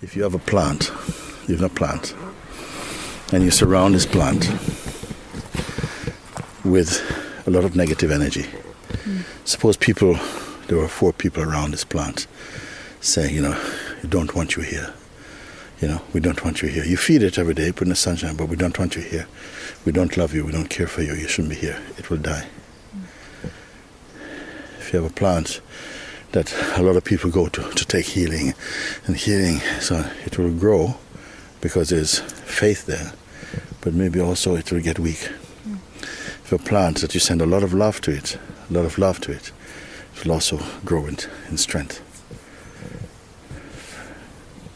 If you have a plant, and you surround this plant with a lot of negative energy. Suppose there were 4 people around this plant saying, we don't want you here. We don't want you here. You feed it every day, put in the sunshine, but we don't want you here. We don't love you, we don't care for you, you shouldn't be here. It will die. If you have a plant that a lot of people go to take healing, so it will grow because there's faith there, but maybe also it will get weak. If a plant that you send a lot of love to it, it will also grow in strength.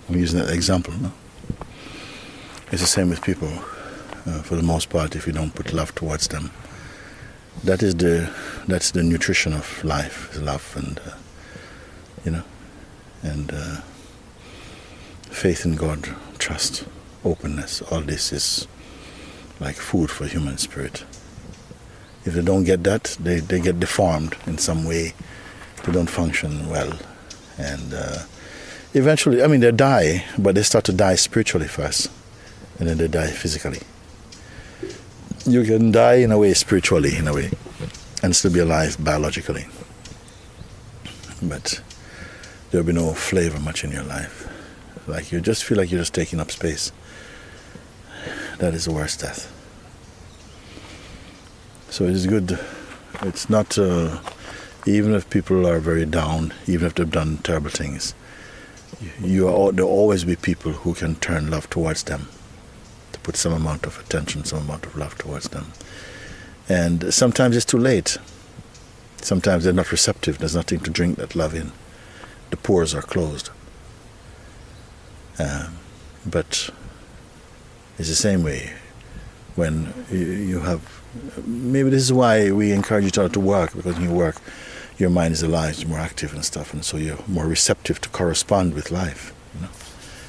I'm using that example. No? It's the same with people. For the most part, if you don't put love towards them, that's the nutrition of life, is love and faith in God, trust, openness. All this is like food for human spirit. If they don't get that, they get deformed in some way. They don't function well, and eventually, they die, but they start to die spiritually first, and then they die physically. You can die in a way spiritually, and still be alive biologically. But there'll be no flavor much in your life. Like you just feel like you're just taking up space. That is the worst death. So it is good. It's not, even if people are very down, even if they've done terrible things, there'll always be people who can turn love towards them, to put some amount of attention, some amount of love towards them. And sometimes it's too late. Sometimes they're not receptive. There's nothing to drink that love in. The pores are closed. But it's the same way when you have... Maybe this is why we encourage each other to work, because when you work, your mind is alive, you're more active and stuff, and so you're more receptive to correspond with life.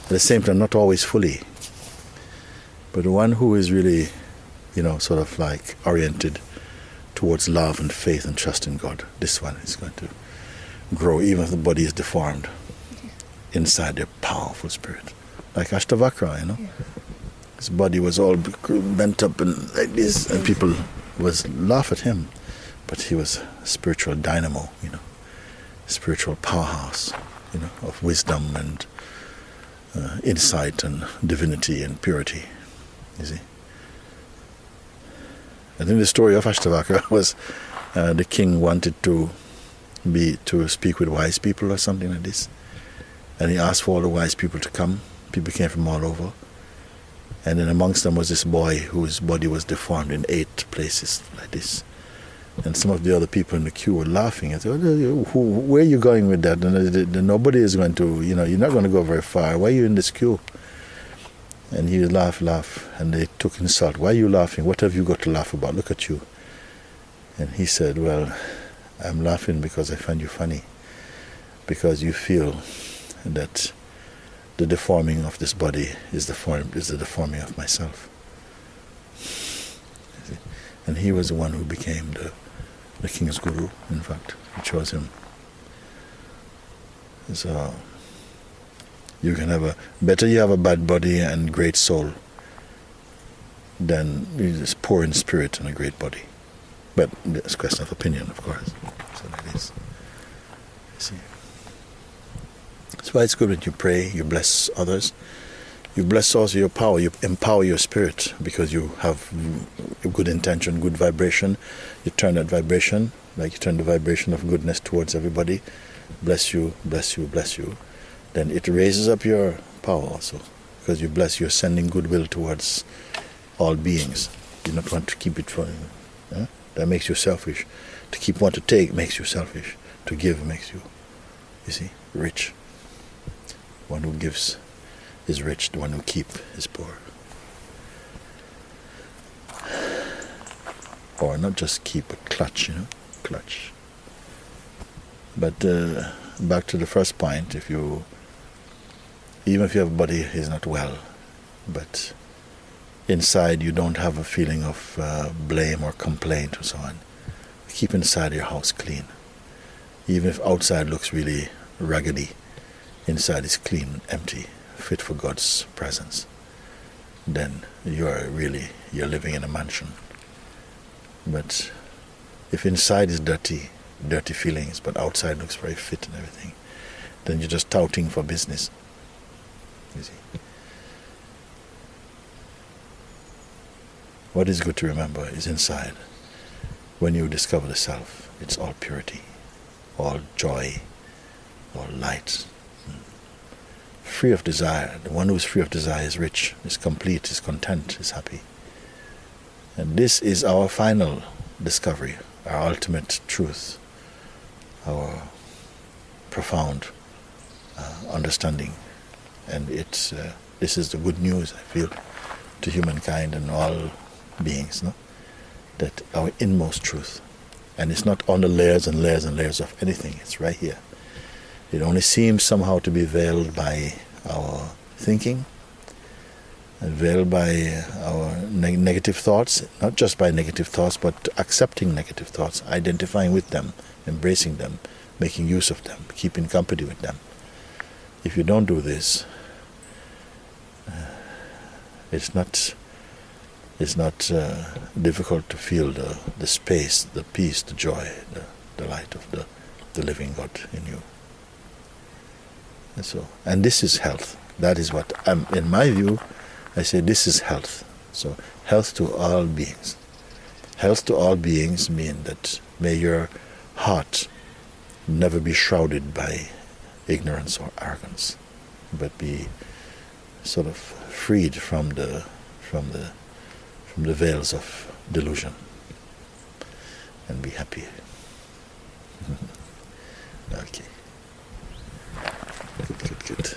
At the same time, not always fully. But the one who is really, sort of like oriented towards love and faith and trust in God, this one is going to grow, even if the body is deformed. Inside their powerful spirit. Like Ashtavakra, His body was all bent up and like this, and people was laugh at him. But he was a spiritual dynamo, spiritual powerhouse, of wisdom and insight and divinity and purity, you see. I think the story of Ashtavakra was the king wanted to speak with wise people or something like this. And he asked for all the wise people to come. People came from all over. And then amongst them was this boy whose body was deformed in 8 places like this. And some of the other people in the queue were laughing. I said, where are you going with that? And nobody is going to, you're not going to go very far. Why are you in this queue? And he would laugh. And they took insult. Why are you laughing? What have you got to laugh about? Look at you. And he said, well, I'm laughing because I find you funny. Because you feel that the deforming of this body is the deforming of myself. And he was the one who became the king's guru, in fact, who chose him. So you can have you have a bad body and great soul than you just poor in spirit and a great body. But it's a question of opinion, of course. So that is. You see. That's why it's good when you pray, you bless others. You bless also your power, you empower your spirit, because you have a good intention, good vibration. You turn that vibration, like you turn the vibration of goodness towards everybody. Bless you, bless you, bless you. Then it raises up your power also, because you bless, you're sending goodwill towards all beings. You don't want to keep it for you. That makes you selfish. To want to take makes you selfish. To give makes you rich. One who gives is rich, the one who keeps is poor. or not just keep, but clutch, clutch. But back to the first point, even if your body is not well, but inside you don't have a feeling of blame or complaint and so on, keep inside your house clean. Even if outside looks really raggedy, inside is clean, empty, fit for God's presence, then you're living in a mansion. But if inside is dirty feelings, but outside looks very fit and everything, then you're just touting for business. You see. What is good to remember is inside. When you discover the self, it's all purity, all joy, all light. Free of desire. The one who is free of desire is rich, is complete, is content, is happy. And this is our final discovery, our ultimate truth, our profound understanding. And this is the good news, I feel, to humankind and all beings, that our inmost truth. And it's not on the layers and layers and layers of anything, it's right here. It only seems somehow to be veiled by our thinking, and veiled by our negative thoughts, not just by negative thoughts, but accepting negative thoughts, identifying with them, embracing them, making use of them, keeping company with them. If you don't do this, it's not difficult to feel the space, the peace, the joy, the light of the living God in you. And this is health. That is what, in my view, I say this is health. So health to all beings. Health to all beings mean that may your heart never be shrouded by ignorance or arrogance, but be sort of freed from the veils of delusion, and be happy. Okay. Good.